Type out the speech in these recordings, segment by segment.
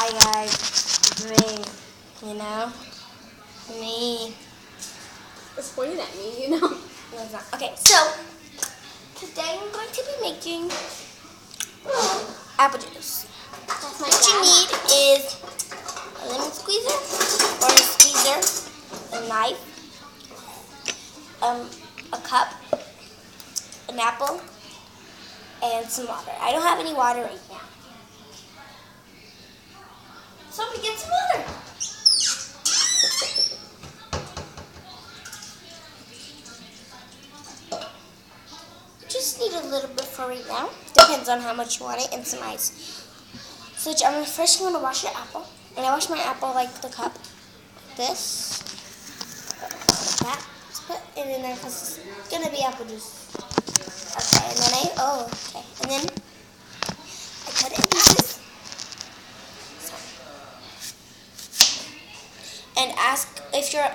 Hi guys, me, you know, me. It's pointing at me, you know. No, it's not. Okay, so today I'm going to be making apple juice. That's my What you need is a lemon squeezer or a squeezer, a knife, a cup, an apple, and some water. I don't have any water right now. Somebody get some water. Just need a little bit for right now. Depends on how much you want it, and some ice. So I'm first going to wash your apple, and I wash my apple like the cup, like this, like that. Put it in there because it's gonna be apple juice. Okay, and then and then I cut it in pieces. So. And ask if you're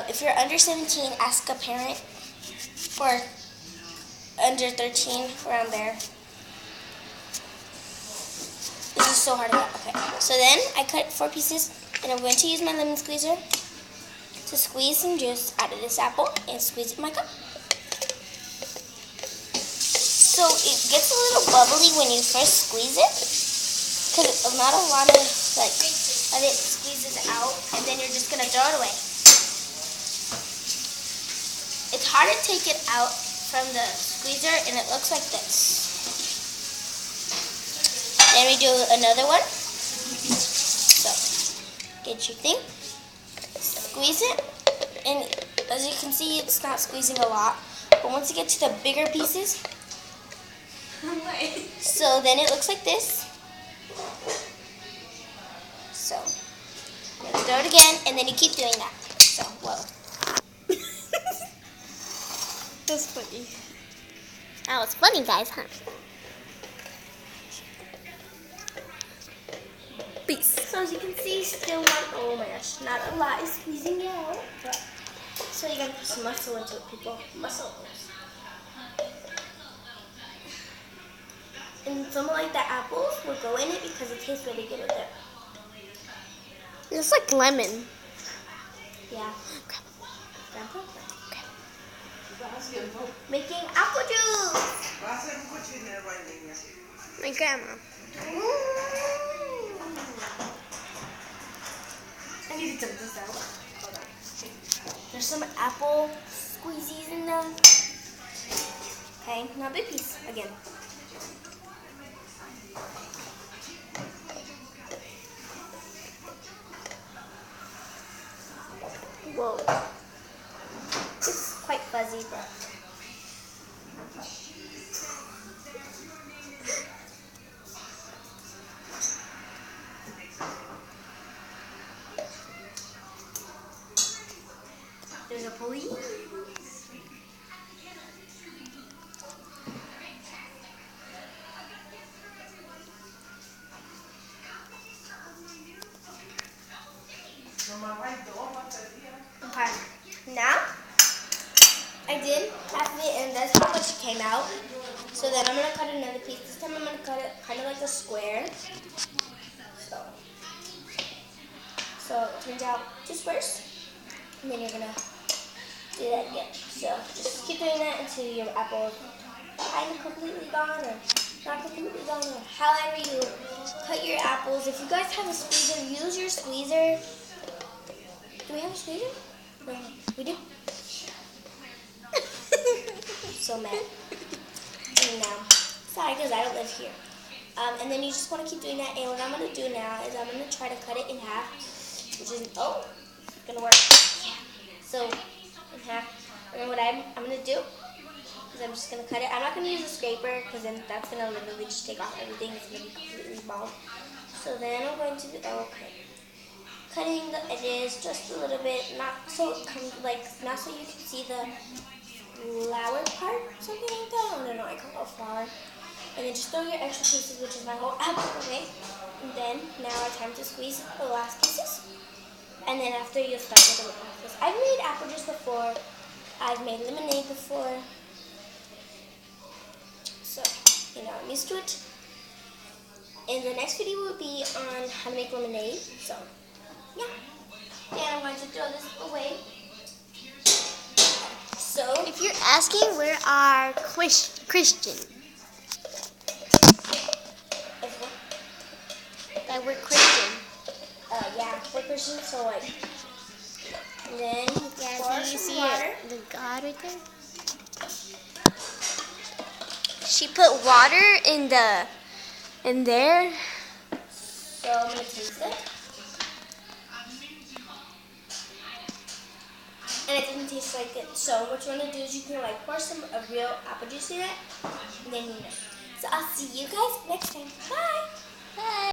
if you're under 17, ask a parent, or under 13, around there. This is so hard to cut. Okay, so then I cut 4 pieces, and I'm going to use my lemon squeezer to squeeze some juice out of this apple and squeeze it in my cup. So it gets a little bubbly when you first squeeze it, because not a lot of it squeezes out, and then you're just gonna throw it away. It's hard to take it out from the squeezer, and it looks like this. Then we do another one. So, get your thing, squeeze it, and as you can see, it's not squeezing a lot. But once you get to the bigger pieces, so then it looks like this. So, throw it again, and then you keep doing that. So, whoa. That's funny. That was funny, guys, huh? Peace. So as you can see, still not, oh my gosh, not a lot is squeezing out. But, so you gotta put some muscle into it, people. Muscle. And some of the apples will go in it because it tastes really good with it. It's like lemon. Yeah. Making apple juice. My grandma. I need to dump this out. Hold on. There's some apple squeezies in them. Okay, now big piece again. Whoa. It's quite fuzzy, but. There's a police. Okay. Now, I did half of it, and that's how much it came out. So then I'm going to cut another piece. This time I'm going to cut it kind of like a square. So it turns out two squares. And then you're going to do that again. So just keep doing that until your apple is kind of completely gone, or not completely gone, or however you cut your apples. If you guys have a squeezer, use your squeezer. Do we have a squeezer? No, we do. So mad. No. Sorry, because I don't live here. And then you just want to keep doing that. And what I'm going to do now is I'm going to try to cut it in half, which is, going to work. Yeah. So, in half. And then what I'm going to do is I'm just going to cut it. I'm not going to use a scraper, because then that's going to literally just take off everything. It's going to be completely bald. So then I'm going to do, cutting the edges just a little bit, not so you can see the flower part, something like that. I don't know, I call it flower. And then just throw your extra pieces, which is my whole apple, okay? And then now it's time to squeeze the last pieces. And then after you start with the apples. I've made apple juice before. I've made lemonade before. So, I'm used to it. And the next video will be on how to make lemonade. So, yeah. And I'm going to throw this away. So, If you're asking, we're our Christian. That we're Christian. yeah, we're Christians, so like, and then Yeah, pour do you some see water. it? The God right there? She put water in there. So I'm gonna taste it. And it doesn't taste like it. So what you wanna do is you can like pour some of real apple juice in it, and then you know. So I'll see you guys next time. Bye. Bye.